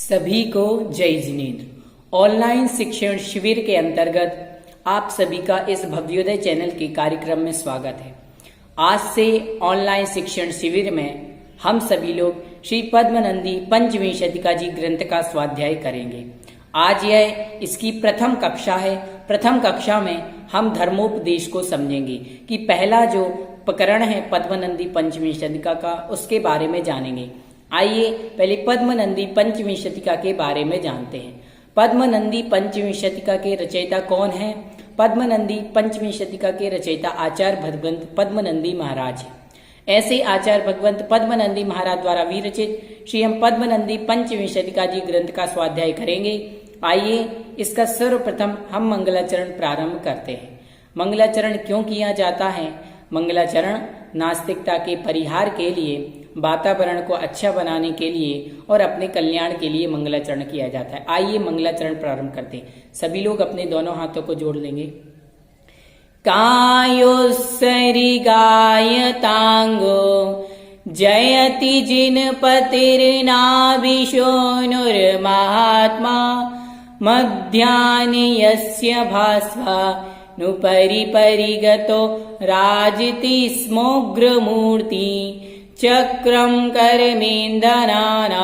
सभी को जय जिनेन्द्र। ऑनलाइन शिक्षण शिविर के अंतर्गत आप सभी का इस भव्योदय चैनल के कार्यक्रम में स्वागत है। आज से ऑनलाइन शिक्षण शिविर में हम सभी लोग श्री पद्मनंदी पंचमी शतिका जी ग्रंथ का स्वाध्याय करेंगे। आज यह इसकी प्रथम कक्षा है। प्रथम कक्षा में हम धर्मोपदेश को समझेंगे कि पहला जो प्रकरण है पद्मनंदी पंचमी शतिका का, उसके बारे में जानेंगे। आइए पहले पद्मनंदी पंचमी शतिका के बारे में जानते हैं। पद्मनंदी पंचमी शतिका के रचयिता कौन है? पद्मनंदी पंचमी शतिका के रचयिता आचार्य भगवंत पद्मनंदी महाराज है। ऐसे आचार्य भगवंत पद्मनंदी महाराज द्वारा विरचित श्री हम पद्मनंदी पंचमी शतिका जी ग्रंथ का स्वाध्याय करेंगे। आइए इसका सर्वप्रथम हम मंगलाचरण प्रारंभ करते हैं। मंगलाचरण क्यों किया जाता है? मंगलाचरण नास्तिकता के परिहार के लिए, वातावरण को अच्छा बनाने के लिए और अपने कल्याण के लिए मंगलाचरण किया जाता है। आइए मंगलाचरण प्रारंभ करते हैं। सभी लोग अपने दोनों हाथों को जोड़ लेंगे। कायोस्सरि गायतांगो जयति जिनपतिर्नाभिशोनुर्महात्मा मध्यानि यस्य भास्वा नुपरि परिगतो राजति स्मोग्रमूर्ति चक्रं कर्मेन्दनाना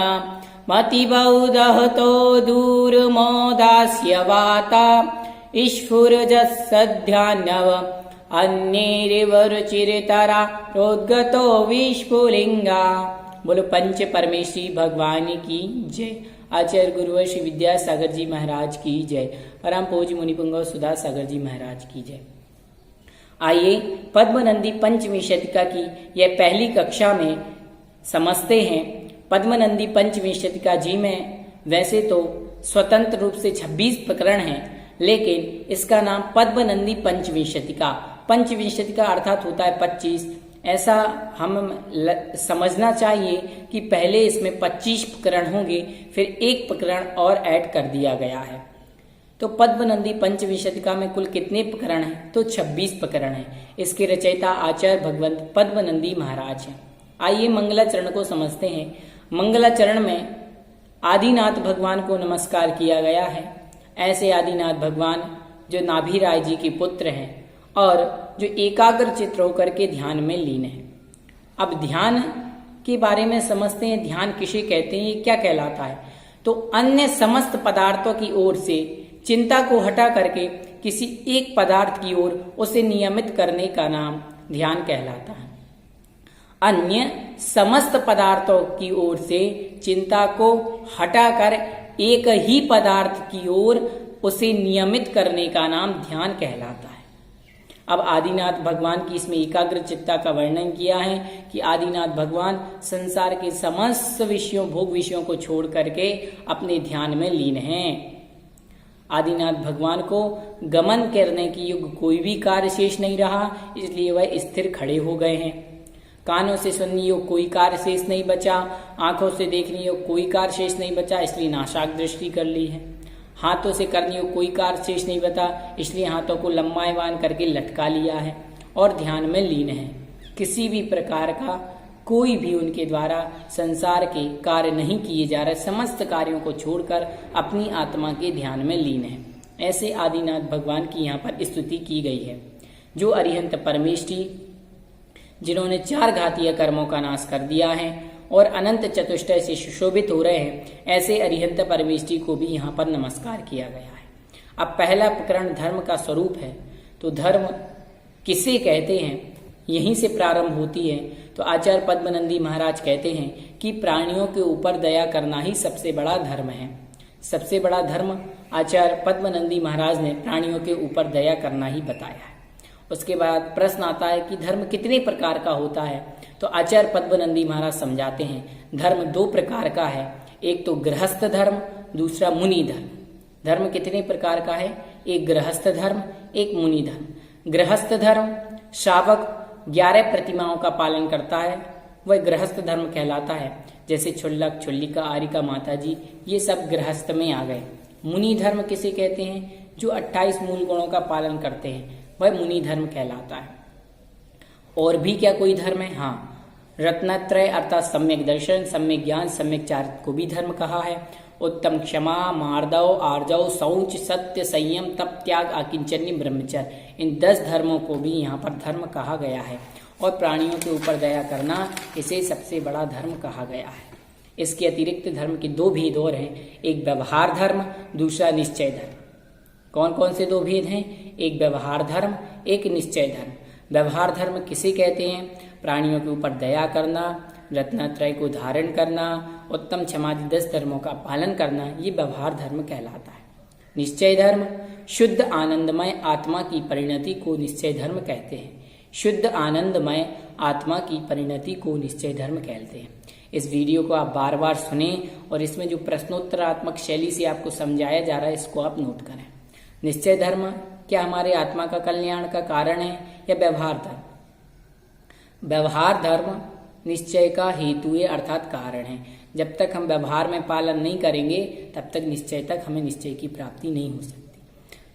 मतिबौदहतो दूरमोदास्य वाता स्फुरजत्सध्यान्नव अन्येरिवरुचिरतरा प्रोद्गतो विस्फुलिंगा। बोलो पंच परमेश्वरी भगवान की जय। आचार्य गुरुवर श्री विद्यासागर जी महाराज की जय। परम पूज्य मुनिपुंगव सुधा सागर जी महाराज की जय। आइए पद्मनंदी पंचमी शतिका की यह पहली कक्षा में समझते हैं। पद्मनंदी पंचमी शतिका जी में वैसे तो स्वतंत्र रूप से 26 प्रकरण हैं, लेकिन इसका नाम पद्मनंदी पंचमी शतिका, पंचमी शतिका अर्थात होता है 25। ऐसा हम समझना चाहिए कि पहले इसमें 25 प्रकरण होंगे, फिर एक प्रकरण और ऐड कर दिया गया है। तो पद्मनंदी पंचमी शतिका में कुल कितने प्रकरण हैं? तो 26 प्रकरण हैं। इसके रचयिता आचार्य भगवंत पद्मनंदी महाराज हैं। आइए मंगलाचरण को समझते हैं। मंगलाचरण में आदिनाथ भगवान को नमस्कार किया गया है। ऐसे आदिनाथ भगवान जो नाभिराय जी के पुत्र हैं और जो एकाग्र चित्त होकर के ध्यान में लीन है। अब ध्यान के बारे में समझते हैं। ध्यान किसे कहते हैं, ये क्या कहलाता है? तो अन्य समस्त पदार्थों की ओर से चिंता को हटा करके किसी एक पदार्थ की ओर उसे नियमित करने का नाम ध्यान कहलाता है। अन्य समस्त पदार्थों की ओर से चिंता को हटाकर एक ही पदार्थ की ओर उसे नियमित करने का नाम ध्यान कहलाता है। अब आदिनाथ भगवान की इसमें एकाग्र चित्ता का वर्णन किया है कि आदिनाथ भगवान संसार के समस्त विषयों, भोग विषयों को छोड़ करके अपने ध्यान में लीन हैं। आदिनाथ भगवान को गमन करने की युग कोई भी कार्य शेष नहीं रहा, इसलिए वह स्थिर खड़े हो गए हैं। कानों से सुनने योग कोई कार्य शेष नहीं बचा, आंखों से देखने योग कोई कार्य शेष नहीं बचा, इसलिए नाशाक दृष्टि कर ली है। हाथों से करने योग कोई कार्य शेष नहीं बचा, इसलिए हाथों को लंबायमान करके लटका लिया है और ध्यान में लीन है। किसी भी प्रकार का कोई भी उनके द्वारा संसार के कार्य नहीं किए जा रहे, समस्त कार्यों को छोड़कर अपनी आत्मा के ध्यान में लीन है। ऐसे आदिनाथ भगवान की यहाँ पर स्तुति की गई है। जो अरिहंत परमेष्ठी, जिन्होंने 4 घातीय कर्मों का नाश कर दिया है और अनंत चतुष्टय से सुशोभित हो रहे हैं, ऐसे अरिहंत परमेष्ठी को भी यहाँ पर नमस्कार किया गया है। अब पहला प्रकरण धर्म का स्वरूप है। तो धर्म किसे कहते हैं, यहीं से प्रारंभ होती है। तो आचार्य पद्मनंदी महाराज कहते हैं कि प्राणियों के ऊपर दया करना ही सबसे बड़ा धर्म है। सबसे बड़ा धर्म आचार्य पद्मनंदी महाराज ने प्राणियों के ऊपर दया करना ही बताया है। उसके बाद प्रश्न आता है कि धर्म कितने प्रकार का होता है? तो आचार्य पद्मनंदी महाराज समझाते हैं धर्म 2 प्रकार का है। एक तो गृहस्थ धर्म, दूसरा मुनि धर्म। धर्म कितने प्रकार का है? एक गृहस्थ धर्म, एक मुनि धर्म। गृहस्थ धर्म श्रावक 11 प्रतिमाओं का पालन करता है, वह गृहस्थ धर्म कहलाता है। जैसे छुल्लक, छुल्लिका, आरिका माता जी, ये सब गृहस्थ में आ गए। मुनि धर्म किसे कहते हैं? जो 28 मूल गुणों का पालन करते हैं, वह मुनि धर्म कहलाता है। और भी क्या कोई धर्म है? हाँ, रत्नत्रय अर्थात सम्यक दर्शन, सम्यक ज्ञान, सम्यक चारित्र को भी धर्म कहा है। उत्तम क्षमा, मार्दव, आर्जव, शौच, सत्य, संयम, तप, त्याग, आकिंचन्य, ब्रह्मचर्य, इन 10 धर्मों को भी यहाँ पर धर्म कहा गया है। और प्राणियों के ऊपर दया करना, इसे सबसे बड़ा धर्म कहा गया है। इसके अतिरिक्त धर्म के 2 भेद और हैं, एक व्यवहार धर्म, दूसरा निश्चय धर्म। कौन कौन से 2 भेद हैं? एक व्यवहार धर्म, एक निश्चय धर्म। व्यवहार धर्म किसे कहते हैं? प्राणियों के ऊपर दया करना, रत्नत्रय को धारण करना, उत्तम क्षमादि 10 धर्मों का पालन करना, ये व्यवहार धर्म कहलाता है। निश्चय धर्म शुद्ध आनंदमय आत्मा की परिणति को निश्चय धर्म कहते हैं। शुद्ध आनंदमय आत्मा की परिणति को निश्चय धर्म कहते हैं। इस वीडियो को आप बार बार सुने और इसमें जो प्रश्नोत्तरात्मक शैली से आपको समझाया जा रहा है, इसको आप नोट करें। निश्चय धर्म क्या हमारे आत्मा का कल्याण का कारण है या व्यवहार धर्म? व्यवहार धर्म निश्चय का हेतु है, अर्थात कारण है। जब तक हम व्यवहार में पालन नहीं करेंगे तब तक निश्चय तक हमें निश्चय की प्राप्ति नहीं हो सकती।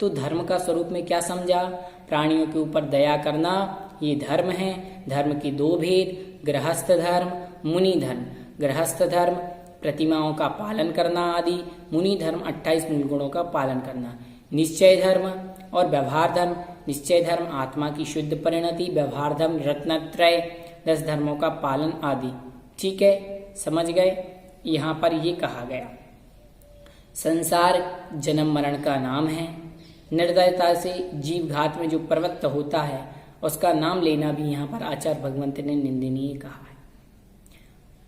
तो धर्म का स्वरूप में क्या समझा? प्राणियों के ऊपर दया करना, ये धर्म है। धर्म के 2 भेद, गृहस्थ धर्म, मुनि धर्म। गृहस्थ धर्म प्रतिमाओं का पालन करना आदि, मुनि धर्म 28 मूल गुणों का पालन करना। निश्चय धर्म और व्यवहार धर्म, निश्चय धर्म आत्मा की शुद्ध परिणति, व्यवहार धर्म रत्नत्रय 10 धर्मों का पालन आदि। ठीक है, समझ गए? यहाँ पर ये कहा गया संसार जन्म मरण का नाम है। निर्दयता से जीव घात में जो प्रवृत्त होता है उसका नाम लेना भी यहाँ पर आचार्य भगवंत ने निंदनीय कहा है।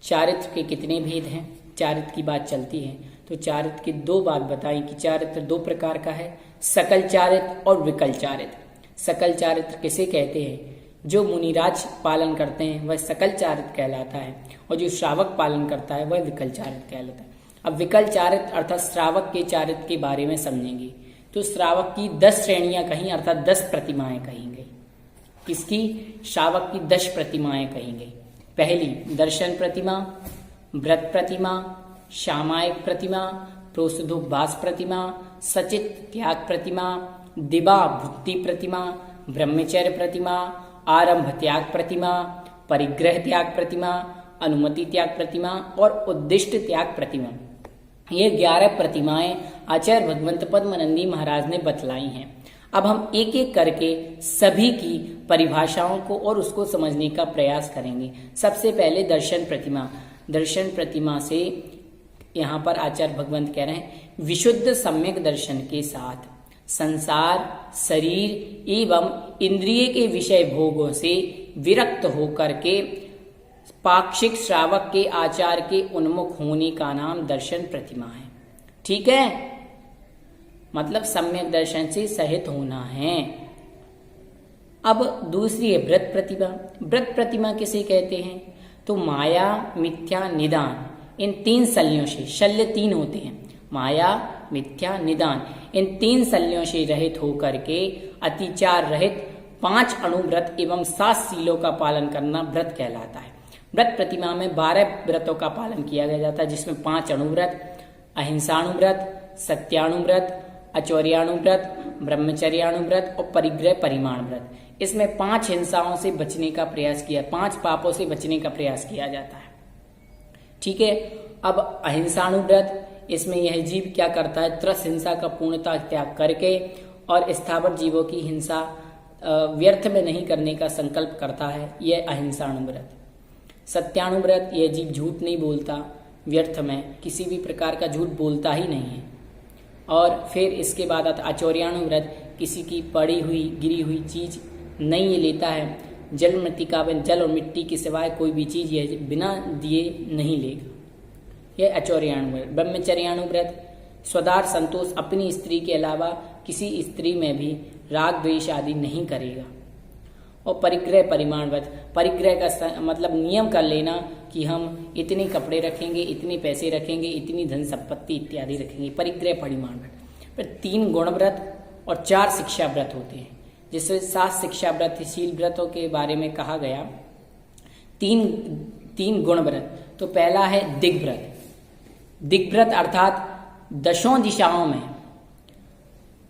चारित्र के कितने भेद हैं? चारित्र की बात चलती है तो चारित्र की 2 बात बताई कि चारित्र 2 प्रकार का है, सकल चारित्र और विकल चारित्र। सकल चारित्र किसे कहते हैं? जो मुनिराज पालन करते हैं वह सकल चारित्र कहलाता है और जो श्रावक पालन करता है वह विकल चारित्र कहलाता है। अब विकल चारित्र अर्थात श्रावक के चारित्र के बारे में समझेंगे। तो श्रावक की 10 श्रेणियां कहीं, अर्थात 10 प्रतिमाएं कही गई। किसकी? श्रावक की 10 प्रतिमाएं कही गई। पहली दर्शन प्रतिमा, व्रत प्रतिमा, सामायिक प्रतिमा, प्रोषदोपवास प्रतिमा, सचित त्याग प्रतिमा, दिवा भुक्ति प्रतिमा, ब्रह्मचर्य प्रतिमा, आरंभ त्याग प्रतिमा, परिग्रह त्याग प्रतिमा, अनुमति त्याग प्रतिमा और उद्दिष्ट त्याग प्रतिमा। ये 11 प्रतिमाएं आचार्य भगवंत पद्मनंदी महाराज ने बतलाई हैं। अब हम एक एक करके सभी की परिभाषाओं को और उसको समझने का प्रयास करेंगे। सबसे पहले दर्शन प्रतिमा। दर्शन प्रतिमा से यहाँ पर आचार्य भगवंत कह रहे हैं, विशुद्ध सम्यक दर्शन के साथ संसार, शरीर एवं इंद्रिय के विषय भोगों से विरक्त होकर के पाक्षिक श्रावक के आचार के उन्मुख होने का नाम दर्शन प्रतिमा है। ठीक है, मतलब सम्यक दर्शन से सहित होना है। अब दूसरी है व्रत प्रतिमा। व्रत प्रतिमा किसे कहते हैं? तो माया, मिथ्या, निदान, इन 3 शल्यों से, शल्य 3 होते हैं, माया, मिथ्या, निदान, इन 3 शल्यों से रहित होकर के अतिचार रहित 5 अणुव्रत एवं 7 शीलों का पालन करना व्रत कहलाता है। व्रत प्रतिमा में 12 व्रतों का पालन किया जाता है, जिसमें 5 अणुव्रत, अहिंसाणुव्रत, सत्याणुव्रत, अचौर्याणुव्रत, ब्रह्मचर्याणुव्रत और परिग्रह परिमाण व्रत। इसमें 5 हिंसाओं से बचने का प्रयास किया, 5 पापों से बचने का प्रयास किया जाता है। ठीक है, अब अहिंसाणुव्रत, इसमें यह जीव क्या करता है? त्रस हिंसा का पूर्णता त्याग करके और स्थावर जीवों की हिंसा व्यर्थ में नहीं करने का संकल्प करता है, यह अहिंसाणुव्रत। सत्याणुव्रत, यह जीव झूठ नहीं बोलता, व्यर्थ में किसी भी प्रकार का झूठ बोलता ही नहीं है। और फिर इसके बाद आता आचौर्याणुव्रत, किसी की पड़ी हुई गिरी हुई चीज नहीं लेता है, जल मृतिका में जल और मिट्टी के सिवाय कोई भी चीज यह बिना दिए नहीं लेगा, यह अचौर्याणुव्रत। ब्रह्मचर्याणुव्रत, स्वदार संतोष, अपनी स्त्री के अलावा किसी स्त्री में भी राग द्वेष आदि नहीं करेगा। और परिग्रह परिमाण व्रत, परिग्रह का मतलब नियम कर लेना कि हम इतने कपड़े रखेंगे, इतने पैसे रखेंगे, इतनी धन संपत्ति इत्यादि रखेंगे, परिग्रह परिमाण व्रत। फिर 3 गुण व्रत और 4 शिक्षा व्रत होते हैं, जिससे 7 शिक्षा व्रत शील व्रतों के बारे में कहा गया। 3 गुण व्रत, तो पहला है दिग्व्रत। दिग्व्रत अर्थात 10 दिशाओं में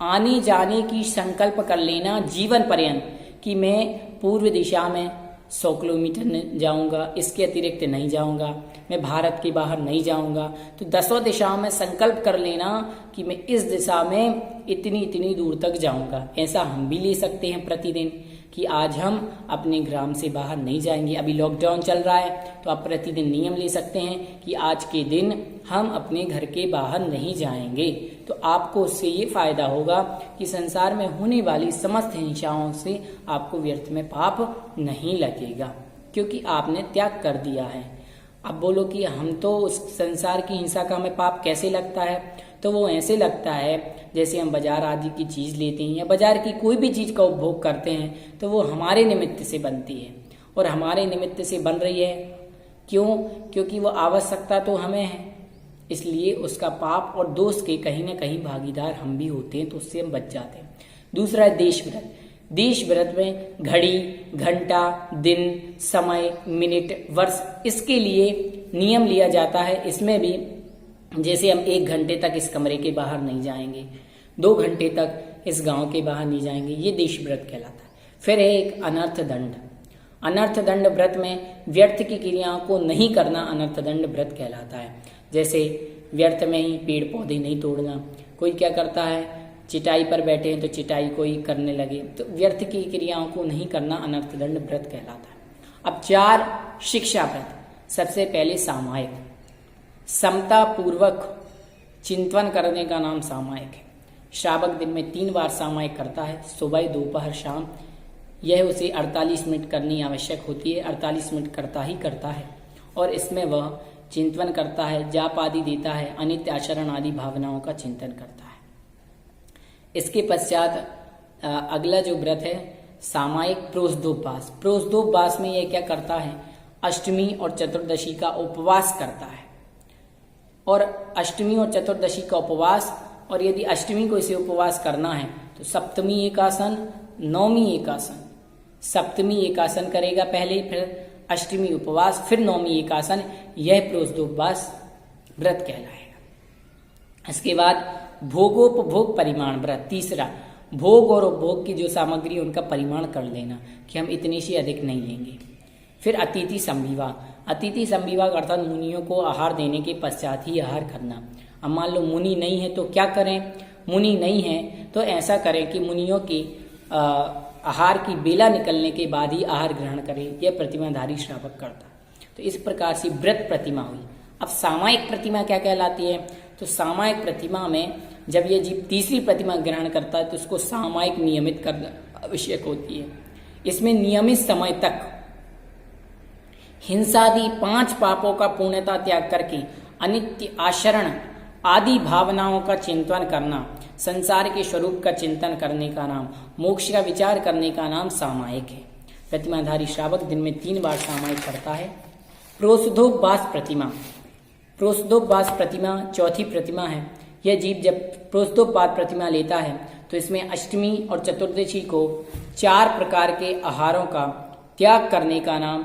आने जाने की संकल्प कर लेना जीवन पर्यंत कि मैं पूर्व दिशा में 100 किलोमीटर जाऊंगा, इसके अतिरिक्त नहीं जाऊंगा, मैं भारत के बाहर नहीं जाऊंगा। तो 10 दिशाओं में संकल्प कर लेना कि मैं इस दिशा में इतनी इतनी दूर तक जाऊंगा। ऐसा हम भी ले सकते हैं प्रतिदिन कि आज हम अपने ग्राम से बाहर नहीं जाएंगे। अभी लॉकडाउन चल रहा है तो आप प्रतिदिन नियम ले सकते हैं कि आज के दिन हम अपने घर के बाहर नहीं जाएंगे। तो आपको उससे ये फायदा होगा कि संसार में होने वाली समस्त हिंसाओं से आपको व्यर्थ में पाप नहीं लगेगा, क्योंकि आपने त्याग कर दिया है। अब बोलो कि हम तो उस संसार की हिंसा का हमें पाप कैसे लगता है, तो वो ऐसे लगता है जैसे हम बाजार आदि की चीज लेते हैं या बाजार की कोई भी चीज का उपभोग करते हैं तो वो हमारे निमित्त से बनती है और हमारे निमित्त से बन रही है। क्यों? क्योंकि वो आवश्यकता तो हमें है, इसलिए उसका पाप और दोष के कहीं ना कहीं भागीदार हम भी होते हैं, तो उससे हम बच जाते हैं। दूसरा है देश व्रत। देश व्रत में घड़ी, घंटा, दिन, समय, मिनट, वर्ष, इसके लिए नियम लिया जाता है। इसमें भी जैसे हम 1 घंटे तक इस कमरे के बाहर नहीं जाएंगे, 2 घंटे तक इस गांव के बाहर नहीं जाएंगे, ये देश व्रत कहलाता है। फिर है एक अनर्थ दंड। अनर्थ दंड व्रत में व्यर्थ की क्रियाओं को नहीं करना अनर्थ दंड व्रत कहलाता है। जैसे व्यर्थ में ही पेड़ पौधे नहीं तोड़ना। कोई क्या करता है, चिटाई पर बैठे हैं तो चिटाई को ही करने लगे, तो व्यर्थ की क्रियाओं को नहीं करना अनर्थ दंड व्रत कहलाता है। अब 4 शिक्षा व्रत। सबसे पहले सामायिक। समता पूर्वक चिंतन करने का नाम सामायिक है। श्रावक दिन में 3 बार सामायिक करता है, सुबह, दोपहर, शाम। यह उसे 48 मिनट करनी आवश्यक होती है, 48 मिनट करता ही करता है। और इसमें वह चिंतन करता है, जाप आदि देता है, अनित्य आचरण आदि भावनाओं का चिंतन करता है। इसके पश्चात अगला जो व्रत है सामायिक प्रोषदोपवास। प्रोषदोपवास में यह क्या करता है, अष्टमी और चतुर्दशी का उपवास करता है। और अष्टमी और चतुर्दशी का उपवास, और यदि अष्टमी को इसे उपवास करना है तो सप्तमी एकासन, नौमी एकासन। सप्तमी एकासन करेगा पहले, फिर अष्टमी उपवास, फिर नौमी एकासन। यह प्रोषदोपवास व्रत कहलाएगा। इसके बाद भोगोपभोग परिमाण व्रत। तीसरा, भोग और उपभोग की जो सामग्री है उनका परिमाण कर लेना कि हम इतनी से अधिक नहीं लेंगे। फिर अतिथि संविवाह। अतिथि संविवाह अर्थात मुनियों को आहार देने के पश्चात ही आहार करना। अब मान लो मुनि नहीं है तो क्या करें? मुनि नहीं है तो ऐसा करें कि मुनियों की आहार की बेला निकलने के बाद ही आहार ग्रहण करें। यह प्रतिमाधारी श्रावक करता। तो इस प्रकार से व्रत प्रतिमा हुई। अब सामायिक प्रतिमा क्या कहलाती है? तो सामायिक प्रतिमा में जब ये जीव तीसरी प्रतिमा ग्रहण करता है तो उसको सामायिक नियमित करना आवश्यक होती है। इसमें नियमित समय तक हिंसादि 5 पापों का पूर्णता त्याग करके अनित्य आचरण आदि भावनाओं का चिंतन करना, संसार के स्वरूप का चिंतन करने का नाम, मोक्ष का विचार करने का नाम सामायिक है। प्रतिमाधारी श्रावक दिन में 3 बार सामायिक करता है। प्रोषदोपवास प्रतिमा। प्रोषदोपवास प्रतिमा चौथी प्रतिमा है। यह जीव जब प्रोषदोपवास प्रतिमा लेता है तो इसमें अष्टमी और चतुर्दशी को 4 प्रकार के आहारों का त्याग करने का नाम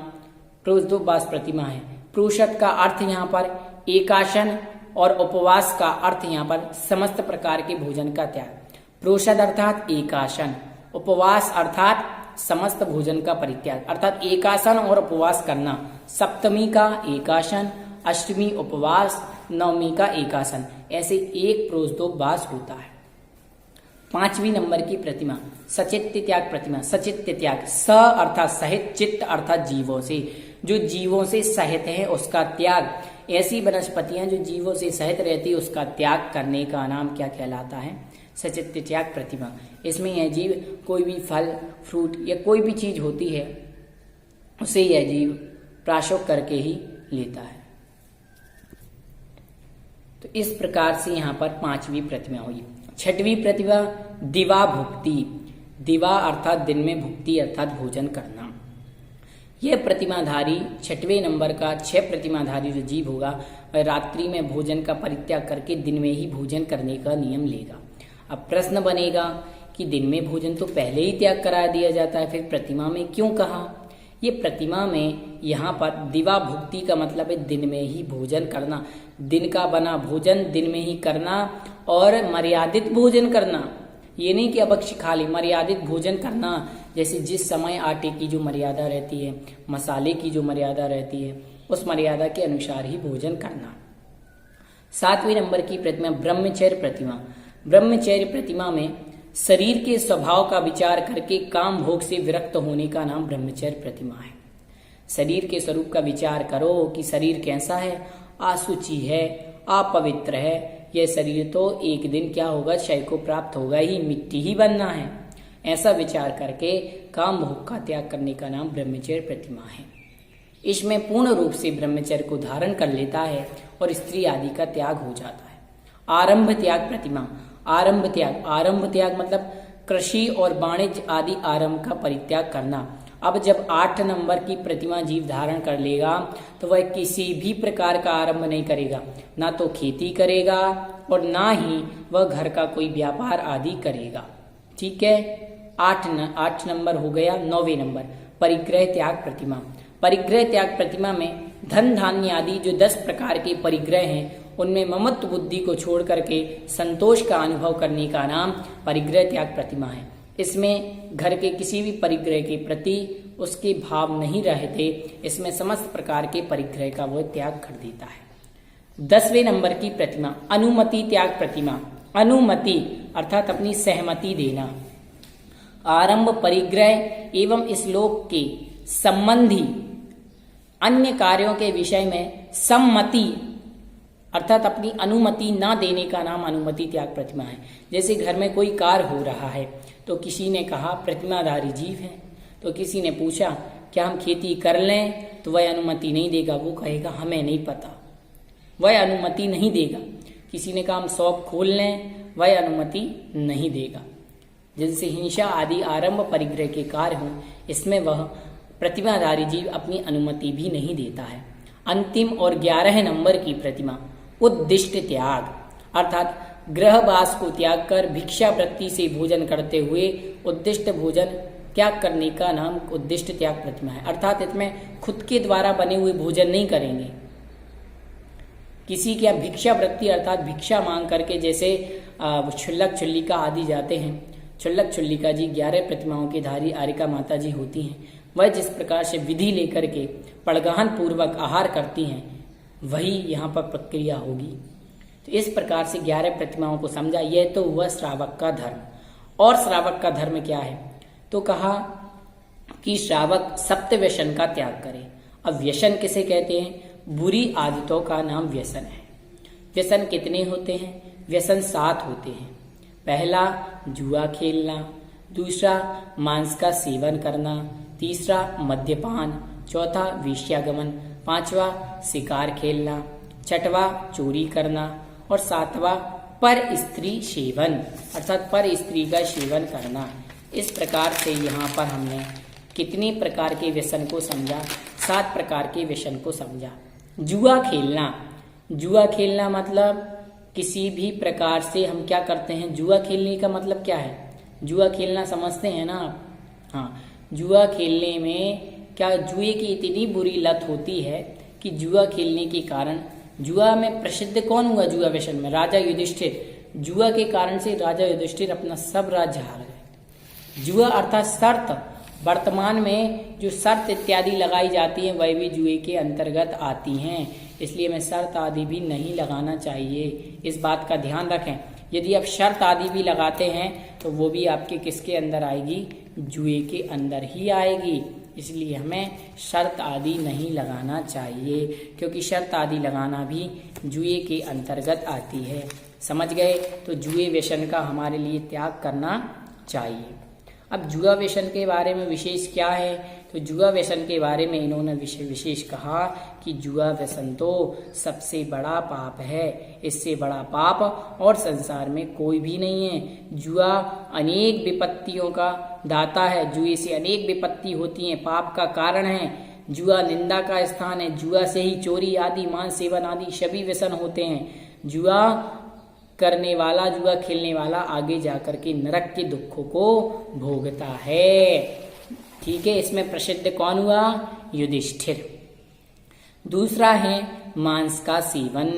प्रोषदोपवास प्रतिमा है। प्रोषद का अर्थ यहाँ पर एकाशन और उपवास का अर्थ यहाँ पर समस्त प्रकार के भोजन का त्याग। प्रोषद अर्थात एकाशन, उपवास अर्थात समस्त भोजन का परित्याग, अर्थात एकासन और उपवास करना। सप्तमी का एकाशन, अष्टमी उपवास, नवमी का एकासन, ऐसे एक प्रोषदोपवास होता है। 5वीं नंबर की प्रतिमा सचित्त त्याग प्रतिमा। सचित्त त्याग, स अर्थात सहित, चित्त अर्थात जीवों से, जो जीवों से सहित है उसका त्याग। ऐसी वनस्पतियां जो जीवों से सहित रहती है उसका त्याग करने का नाम क्या कहलाता है? सचित्त त्याग प्रतिमा। इसमें यह जीव कोई भी फल, फ्रूट या कोई भी चीज होती है उसे यह जीव प्राशोक करके ही लेता है। तो इस प्रकार से यहाँ पर 5वीं प्रतिमा हुई। 6वीं प्रतिमा दिवा भुक्ति। दिवा अर्थात दिन में, भुक्ति अर्थात भोजन करना। यह प्रतिमाधारी 6वें नंबर का 6 प्रतिमाधारी जो जीव होगा वह रात्रि में भोजन का परित्याग करके दिन में ही भोजन करने का नियम लेगा। अब प्रश्न बनेगा कि दिन में भोजन तो पहले ही त्याग करा दिया जाता है, फिर प्रतिमा में क्यों कहा? ये प्रतिमा में यहाँ पर दिवा भुक्ति का मतलब है दिन में ही भोजन करना, दिन का बना भोजन दिन में ही करना और मर्यादित भोजन करना। ये नहीं कि अबक्ष खा ले, मर्यादित भोजन करना। जैसे जिस समय आटे की जो मर्यादा रहती है, मसाले की जो मर्यादा रहती है, उस मर्यादा के अनुसार ही भोजन करना। 7वें नंबर की प्रतिमा ब्रह्मचर्य प्रतिमा। ब्रह्मचर्य प्रतिमा में शरीर के स्वभाव का विचार करके काम भोग से विरक्त होने का नाम ब्रह्मचर्य प्रतिमा है। शरीर के स्वरूप का विचार करो कि शरीर कैसा है, असुचि है, अपवित्र है, यह शरीर तो एक दिन क्या होगा, क्षय को प्राप्त होगा ही, मिट्टी ही बनना है। ऐसा विचार करके काम भोग का त्याग करने का नाम ब्रह्मचर्य प्रतिमा है। इसमें पूर्ण रूप से ब्रह्मचर्य को धारण कर लेता है और स्त्री आदि का त्याग हो जाता है। आरंभ त्याग प्रतिमा। आरंभ त्याग मतलब कृषि और वाणिज्य आदि आरंभ का परित्याग करना। अब जब 8 नंबर की प्रतिमा जीव धारण कर लेगा तो वह किसी भी प्रकार का आरंभ नहीं करेगा, ना तो खेती करेगा और ना ही वह घर का कोई व्यापार आदि करेगा। ठीक है, 8 नंबर हो गया। 9वें नंबर परिग्रह त्याग प्रतिमा। परिग्रह त्याग प्रतिमा में धन धान्य आदि जो 10 प्रकार के परिग्रह हैं उनमें ममत्व बुद्धि को छोड़ करके संतोष का अनुभव करने का नाम परिग्रह त्याग प्रतिमा है। इसमें घर के किसी भी परिग्रह के प्रति उसके भाव नहीं रहते, इसमें समस्त प्रकार के परिग्रह का वह त्याग कर देता है। 10वें नंबर की प्रतिमा अनुमति त्याग प्रतिमा। अनुमति अर्थात अपनी सहमति देना। आरंभ परिग्रह एवं इस लोक के संबंधी अन्य कार्यों के विषय में सम्मति अर्थात अपनी अनुमति ना देने का नाम अनुमति त्याग प्रतिमा है। जैसे घर में कोई कार्य हो रहा है तो किसी ने कहा, प्रतिमाधारी जीव है, तो किसी ने पूछा क्या हम खेती कर लें, तो वह अनुमति नहीं देगा, वो कहेगा हमें नहीं पता, वह अनुमति नहीं देगा। किसी ने कहा हम शॉप खोल लें, वह अनुमति नहीं देगा। जिनसे हिंसा आदि आरंभ परिग्रह के कार्य हों, इसमें वह प्रतिमाधारी जीव अपनी अनुमति भी नहीं देता है। अंतिम और 11 नंबर की प्रतिमा उद्दिष्ट त्याग अर्थात गृहवास को त्याग कर भिक्षावृत्ति से भोजन करते हुए उद्दिष्ट भोजन त्याग करने का नाम उद्दिष्ट त्याग प्रतिमा है। अर्थात इसमें खुद के द्वारा बने हुए भोजन नहीं करेंगे। किसी की भिक्षावृत्ति अर्थात भिक्षा मांग करके, जैसे क्षुल्लक क्षुल्लिका आदि जाते हैं। क्षुल्लक क्षुल्लिका जी 11 प्रतिमाओं की धारी आरिका माता जी होती हैं। वह जिस प्रकार से विधि लेकर के पड़गहन पूर्वक आहार करती हैं, वही यहाँ पर प्रक्रिया होगी। तो इस प्रकार से 11 प्रतिमाओं को समझा। यह तो हुआ श्रावक का धर्म। और श्रावक का धर्म क्या है, तो कहा कि श्रावक सप्त व्यसन का त्याग करे। अब व्यसन किसे कहते हैं, बुरी आदतों का नाम व्यसन है। व्यसन कितने होते हैं, व्यसन 7 होते हैं। पहला जुआ खेलना, दूसरा मांस का सेवन करना, तीसरा मद्यपान, चौथा वेश्यागमन, 5वां शिकार खेलना, 6वां चोरी करना और 7वां पर स्त्री सेवन अर्थात पर स्त्री का सेवन करना। इस प्रकार से यहाँ पर हमने कितने प्रकार के व्यसन को समझा, 7 प्रकार के व्यसन को समझा। जुआ खेलना, जुआ खेलना मतलब किसी भी प्रकार से हम क्या करते हैं, जुआ खेलने का मतलब क्या है, जुआ खेलना समझते हैं ना आप। हाँ, जुआ खेलने में क्या, जुए की इतनी बुरी लत होती है कि जुआ खेलने के कारण, जुआ में प्रसिद्ध कौन हुआ जुआ व्यसन में, राजा युधिष्ठिर। जुआ के कारण से राजा युधिष्ठिर अपना सब राज्य हार गए। जुआ अर्थात शर्त, वर्तमान में जो शर्त इत्यादि लगाई जाती हैं वह भी जुए के अंतर्गत आती हैं, इसलिए हमें शर्त आदि भी नहीं लगाना चाहिए। इस बात का ध्यान रखें। यदि आप शर्त आदि भी लगाते हैं तो वो भी आपके किसके अंदर आएगी, जुए के अंदर ही आएगी। इसलिए हमें शर्त आदि नहीं लगाना चाहिए, क्योंकि शर्त आदि लगाना भी जुए के अंतर्गत आती है। समझ गए, तो जुए व्यसन का हमारे लिए त्याग करना चाहिए। अब जुआ व्यसन के बारे में विशेष क्या है, तो जुआ व्यसन के बारे में इन्होंने विशेष कहा कि जुआ व्यसन तो सबसे बड़ा पाप है, इससे बड़ा पाप और संसार में कोई भी नहीं है। जुआ अनेक विपत्तियों का दाता है, जुए से अनेक विपत्ति होती हैं, पाप का कारण है। जुआ निंदा का स्थान है, जुआ से ही चोरी आदि, मांस सेवन आदि सभी व्यसन होते हैं। जुआ करने वाला, जुआ खेलने वाला आगे जाकर के नरक के दुखों को भोगता है। ठीक है, इसमें प्रसिद्ध कौन हुआ, युधिष्ठिर। दूसरा है मांस का सेवन।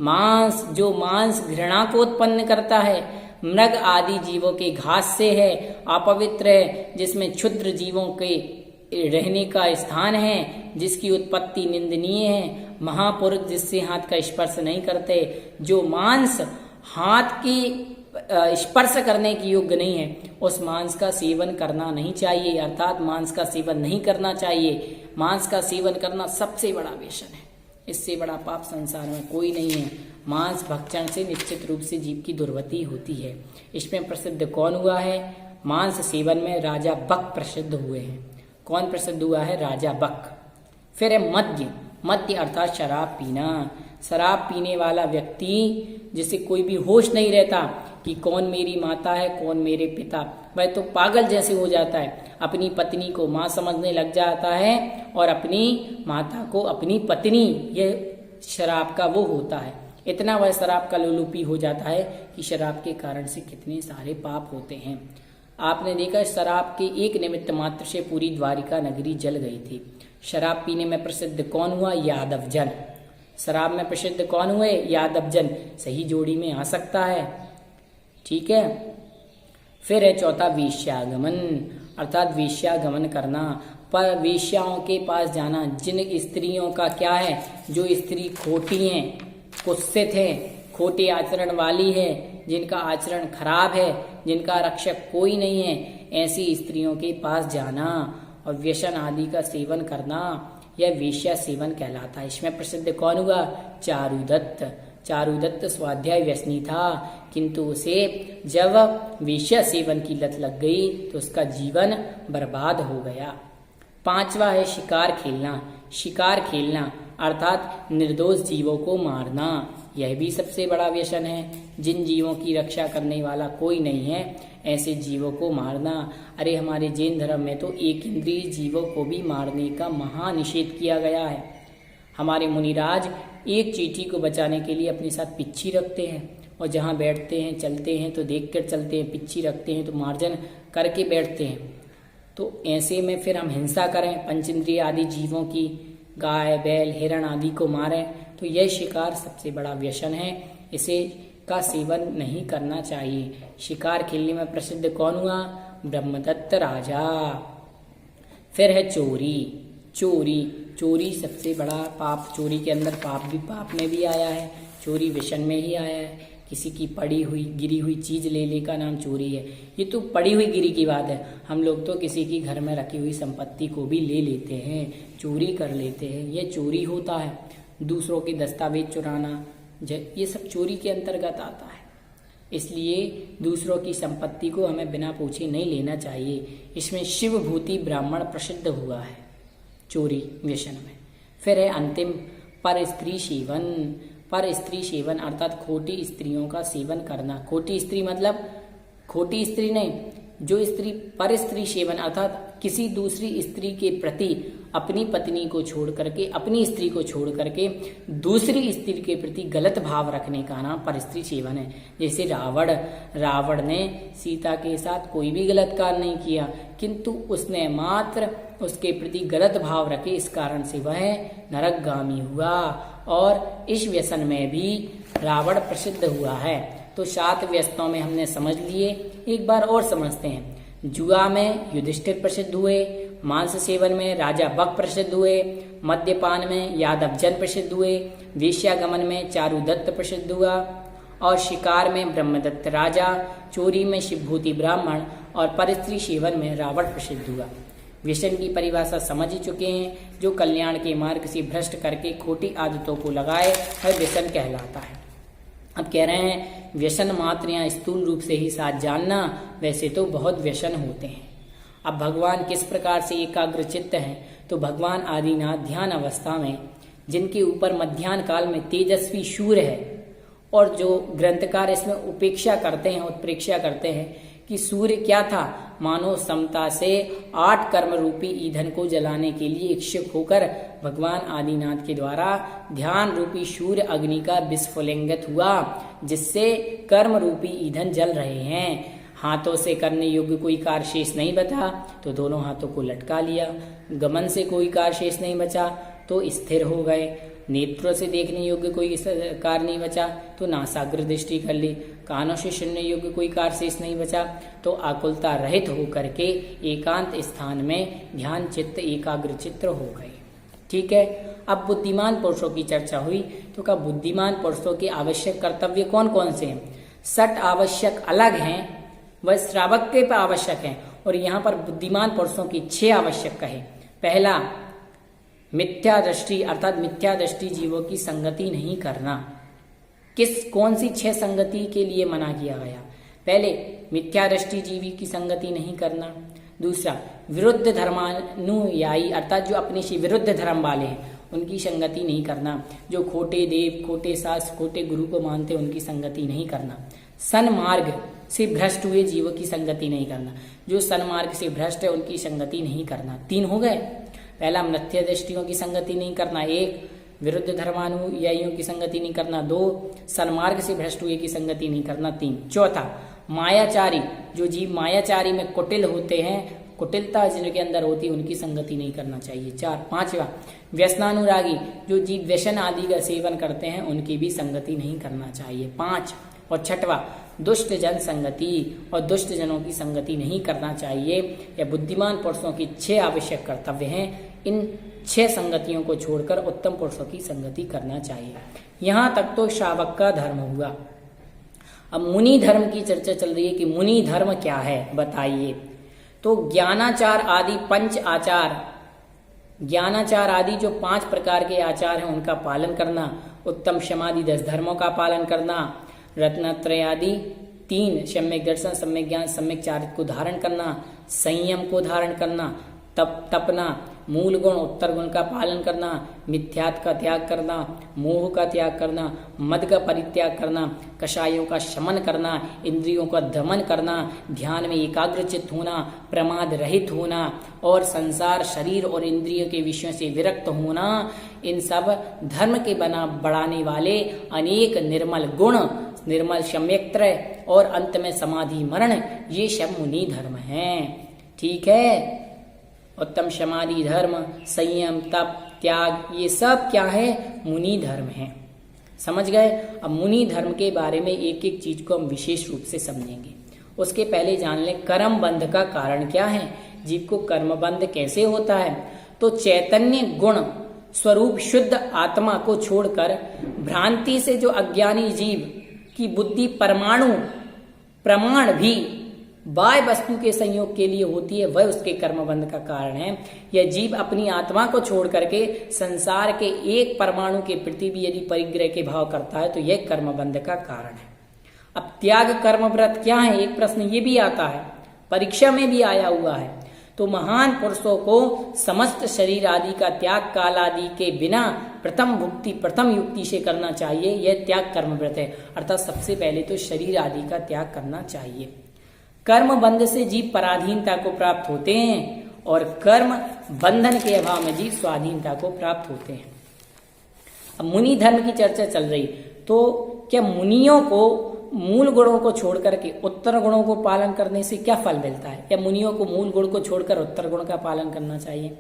मांस, जो मांस घृणा को उत्पन्न करता है, मृग आदि जीवों के घास से है, अपवित्र है, जिसमें क्षुद्र जीवों के रहने का स्थान है, जिसकी उत्पत्ति निंदनीय है, महापुरुष जिससे हाथ का स्पर्श नहीं करते, जो मांस हाथ की स्पर्श करने की योग्य नहीं है, उस मांस का सेवन करना नहीं चाहिए। अर्थात मांस का सेवन नहीं करना चाहिए। मांस का सेवन करना सबसे बड़ा व्यसन है। इससे बड़ा पाप संसार में कोई नहीं है। मांस भक्षण से निश्चित रूप से जीव की दुर्गति होती है। इसमें प्रसिद्ध कौन हुआ है? मांस सेवन में राजा बक प्रसिद्ध हुए हैं। कौन प्रसिद्ध हुआ है? राजा बक। फिर है मद्य। मद्य अर्थात शराब पीना। शराब पीने वाला व्यक्ति जिसे कोई भी होश नहीं रहता कि कौन मेरी माता है, कौन मेरे पिता, वह तो पागल जैसे हो जाता है। अपनी पत्नी को माँ समझने लग जाता है और अपनी माता को अपनी पत्नी, यह शराब का वो होता है। इतना वह शराब का लोलुपी हो जाता है कि शराब के कारण से कितने सारे पाप होते हैं। आपने देखा शराब के एक निमित्त मात्र से पूरी द्वारिका नगरी जल गई थी। शराब पीने में प्रसिद्ध कौन हुआ? यादव जन। शराब में प्रसिद्ध कौन हुए? यादव जन। सही जोड़ी में आ सकता है, ठीक है। फिर है चौथा वेश्यागमन, अर्थात वेश्यागमन करना, पर वेश्याओं के पास जाना। जिन स्त्रियों का क्या है, जो स्त्री खोटी हैं, कुत्सित है, खोटे आचरण वाली है, जिनका आचरण खराब है, जिनका रक्षक कोई नहीं है, ऐसी स्त्रियों के पास जाना और व्यसन आदि का सेवन करना, यह वेश्या सेवन कहलाता है। इसमें प्रसिद्ध कौन हुआ? चारुदत्त। चारुदत्त स्वाध्याय व्यसनी था, किंतु उसे जब वेश्या सेवन की लत लग गई तो उसका जीवन बर्बाद हो गया। पांचवा है शिकार खेलना। शिकार खेलना अर्थात निर्दोष जीवों को मारना, यह भी सबसे बड़ा व्यसन है। जिन जीवों की रक्षा करने वाला कोई नहीं है, ऐसे जीवों को मारना। अरे हमारे जैन धर्म में तो एक इंद्रिय जीवों को भी मारने का महानिषेध किया गया है। हमारे मुनिराज एक चींटी को बचाने के लिए अपने साथ पिच्छी रखते हैं और जहाँ बैठते हैं चलते हैं तो देखकर चलते हैं, पिच्छी रखते हैं तो मार्जन करके बैठते हैं। तो ऐसे में फिर हम हिंसा करें, पंचेंद्रिय आदि जीवों की, गाय बैल हिरण आदि को मारें, तो यह शिकार सबसे बड़ा व्यसन है। इसे का सेवन नहीं करना चाहिए। शिकार खेलने में प्रसिद्ध कौन हुआ? ब्रह्मदत्त राजा। फिर है चोरी। चोरी चोरी सबसे बड़ा पाप। चोरी के अंदर पाप भी, पाप में भी आया है, चोरी व्यसन में ही आया है। किसी की पड़ी हुई गिरी हुई चीज ले का नाम चोरी है। ये तो पड़ी हुई गिरी की बात है। हम लोग तो किसी की घर में रखी हुई संपत्ति को भी ले लेते हैं, चोरी कर लेते हैं, ये चोरी होता है। दूसरों के दस्तावेज चुराना, ये सब चोरी के अंतर्गत आता है। इसलिए दूसरों की संपत्ति को हमें बिना पूछे नहीं लेना चाहिए। इसमें शिवभूति ब्राह्मण प्रसिद्ध हुआ है चोरी व्यसन में। फिर है अंतिम पर स्त्री सेवन। पर स्त्री सेवन अर्थात खोटी स्त्रियों का सेवन करना। खोटी स्त्री मतलब खोटी स्त्री नहीं, जो स्त्री पर स्त्री सेवन अर्थात किसी दूसरी स्त्री के प्रति अपनी पत्नी को छोड़ करके, अपनी स्त्री को छोड़ करके दूसरी स्त्री के प्रति गलत भाव रखने का नाम पर स्त्री सेवन है। जैसे रावण ने सीता के साथ कोई भी गलत कार्य नहीं किया, किंतु उसने मात्र उसके प्रति गलत भाव रखे, इस कारण से वह नरकगामी हुआ। और इस व्यसन में भी रावण प्रसिद्ध हुआ है। तो 7 व्यसनों में हमने समझ लिए, एक बार और समझते हैं। जुआ में युधिष्ठिर प्रसिद्ध हुए, मांस सेवन में राजा बक प्रसिद्ध हुए, मद्यपान में यादव जन प्रसिद्ध हुए, वेश्यागमन में चारुदत्त प्रसिद्ध हुआ और शिकार में ब्रह्मदत्त राजा, चोरी में शिवभूति ब्राह्मण और परस्त्री सेवन में रावण प्रसिद्ध हुआ। व्यसन की परिभाषा समझ ही चुके हैं। जो कल्याण के मार्ग से भ्रष्ट करके खोटी आदतों को लगाए वह व्यसन कहलाता है। अब कह रहे हैं व्यसन मात्र या स्थूल रूप से ही साथ जानना, वैसे तो बहुत व्यसन होते हैं। अब भगवान किस प्रकार से एकाग्र चित्त है, तो भगवान आदिनाथ ध्यान अवस्था में, जिनके ऊपर मध्याह्न काल में तेजस्वी सूर्य है, और जो ग्रंथकार इसमें उपेक्षा करते हैं, उत्प्रेक्षा करते हैं कि सूर्य क्या था, मानव समता से 8 कर्म रूपी ईंधन को जलाने के लिए इच्छुक होकर भगवान आदिनाथ के द्वारा ध्यान रूपी सूर्य अग्नि का विस्फुलिंगित हुआ, जिससे कर्म रूपी ईंधन जल रहे हैं। हाथों से करने योग्य कोई कार्य शेष नहीं बचा तो दोनों हाथों को लटका लिया, गमन से कोई कार्य शेष नहीं बचा तो स्थिर हो गए, नेत्रों से देखने योग्य कोई कार्य नहीं बचा तो नासाग्र दृष्टि कर ली, कानों से सुनने योग्य कोई कार्य शेष नहीं बचा, तो आकुलता रहित होकर के एकांत स्थान में ध्यान चित्त एकाग्र चित्त हो गए। ठीक है। अब बुद्धिमान पुरुषों की चर्चा हुई, तो क्या बुद्धिमान पुरुषों के आवश्यक कर्तव्य कौन कौन से हैं? 6 आवश्यक अलग हैं, वह श्रावक के पर आवश्यक हैं, और यहाँ पर बुद्धिमान पुरुषों की 6 आवश्यक कहे। पहला, मिथ्या दृष्टि, अर्थात मिथ्या दृष्टि जीवों की संगति नहीं करना। कौन सी 6 संगति के लिए मना किया गया? पहले, मिथ्या दृष्टि जीवी की संगति नहीं करना। दूसरा, विरुद्ध धर्मानुयायी, अर्थात जो अपने से विरुद्ध धर्म वाले हैं उनकी संगति नहीं करना। जो खोटे देव, खोटे शास्त्र, खोटे गुरु को मानते उनकी संगति नहीं करना। सन्मार्ग से भ्रष्ट हुए जीवों की संगति नहीं करना। जो सन्मार्ग से भ्रष्ट है उनकी संगति नहीं करना। 3 हो गए। पहला, मिथ्या दृष्टियों की संगति नहीं करना। 1, विरुद्ध धर्मानुयायियों की संगति नहीं करना। 2, सन्मार्ग से भ्रष्ट हुए की संगति नहीं करना। 3, चौथा, मायाचारी, जो जीव मायाचारी में कुटिल होते हैं, कुटिलता जिनके अंदर होती है उनकी संगति नहीं करना चाहिए। 4, 5वां, व्यसनानुरागी, जो जीव व्यसन आदि का सेवन करते हैं उनकी भी संगति नहीं करना चाहिए। 5 और 6वां, दुष्ट जन संगति, और दुष्ट जनों की संगति नहीं करना चाहिए। यह बुद्धिमान पुरुषों की 6 आवश्यक कर्तव्य हैं। इन 6 संगतियों को छोड़कर उत्तम पुरुषों की संगति करना चाहिए। यहाँ तक तो श्रावक का धर्म हुआ। अब मुनि धर्म की चर्चा चल रही है कि मुनि धर्म क्या है, बताइए। तो ज्ञानाचार आदि 5 आचार, ज्ञानाचार आदि जो 5 प्रकार के आचार हैं उनका पालन करना। उत्तम क्षमादि 10 धर्मों का पालन करना। रत्नत्रय आदि 3, सम्यक दर्शन, सम्यक ज्ञान, सम्यक चारित्र को धारण करना। संयम को धारण करना। तपना, मूल गुण उत्तर गुण का पालन करना। मिथ्यात्व का त्याग करना। मोह का त्याग करना। मद का परित्याग करना। कषायों का शमन करना। इंद्रियों का दमन करना। ध्यान में एकाग्रचित्त होना। प्रमाद रहित होना और संसार, शरीर और इंद्रियों के विषयों से विरक्त होना। इन सब धर्म के बढ़ाने वाले अनेक निर्मल गुण, निर्मल सम्यक्त्रय और अंत में समाधि मरण, ये सब मुनि धर्म हैं। ठीक है। उत्तम समाधि धर्म, संयम, तप, त्याग, ये सब क्या है? मुनि धर्म है। समझ गए? अब मुनि धर्म के बारे में एक एक चीज को हम विशेष रूप से समझेंगे। उसके पहले जान लें कर्म बंध का कारण क्या है, जीव को कर्म बंध कैसे होता है। तो चैतन्य गुण स्वरूप शुद्ध आत्मा को छोड़कर भ्रांति से जो अज्ञानी जीव की बुद्धि परमाणु प्रमाण भी बाह्य वस्तु के संयोग के लिए होती है, वह उसके कर्मबंध का कारण है। यह जीव अपनी आत्मा को छोड़ करके संसार के एक परमाणु के प्रति भी यदि परिग्रह के भाव करता है तो यह कर्मबंध का कारण है। अब त्याग कर्म व्रत क्या है, एक प्रश्न ये भी आता है, परीक्षा में भी आया हुआ है। तो महान पुरुषों को समस्त शरीर आदि का त्याग काल आदि के बिना प्रथम युक्ति से करना चाहिए। यह त्याग कर्म व्रत है, अर्थात सबसे पहले तो शरीर आदि का त्याग करना चाहिए। कर्म बंध से जीव पराधीनता को प्राप्त होते हैं और कर्म बंधन के अभाव में जीव स्वाधीनता को प्राप्त होते हैं। अब मुनि धर्म की चर्चा चल रही, तो क्या मुनियों को मूल गुणों को छोड़ करके उत्तर गुणों को पालन करने से क्या फल मिलता है, या मुनियों को मूल गुण को छोड़कर उत्तर गुण का पालन करना चाहिए?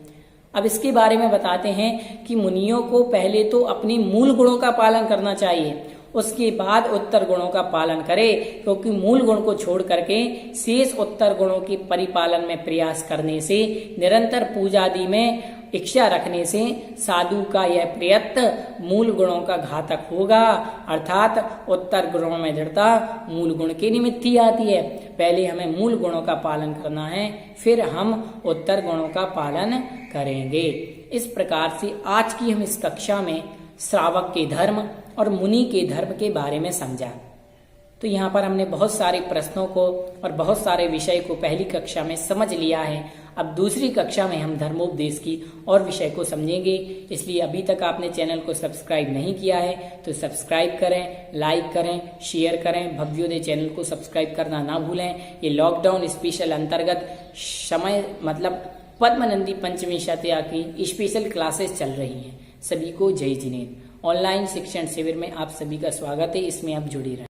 अब इसके बारे में बताते हैं कि मुनियों को पहले तो अपनी मूल गुणों का पालन करना चाहिए, उसके बाद उत्तर गुणों का पालन करे, क्योंकि मूल गुण को छोड़ करके शेष उत्तर गुणों के परिपालन में प्रयास करने से, निरंतर पूजा आदि में इच्छा रखने से साधु का यह प्रयत्न मूल गुणों का घातक होगा। अर्थात उत्तर गुणों में दृढ़ता मूल गुण के निमित्त ही आती है। पहले हमें मूल गुणों का पालन करना है, फिर हम उत्तर गुणों का पालन करेंगे। इस प्रकार से आज की हम इस कक्षा में श्रावक के धर्म और मुनि के धर्म के बारे में समझा। तो यहाँ पर हमने बहुत सारे प्रश्नों को और बहुत सारे विषय को पहली कक्षा में समझ लिया है। अब दूसरी कक्षा में हम धर्मोपदेश की और विषय को समझेंगे। इसलिए अभी तक आपने चैनल को सब्सक्राइब नहीं किया है तो सब्सक्राइब करें, लाइक करें, शेयर करें। भव्योदय चैनल को सब्सक्राइब करना ना भूलें। ये लॉकडाउन स्पेशल अंतर्गत समय मतलब पद्मनंदी पंचमी शतया की स्पेशल क्लासेस चल रही हैं। सभी को जय जिनेन्द्र। ऑनलाइन शिक्षण शिविर में आप सभी का स्वागत है, इसमें आप जुड़े रहें।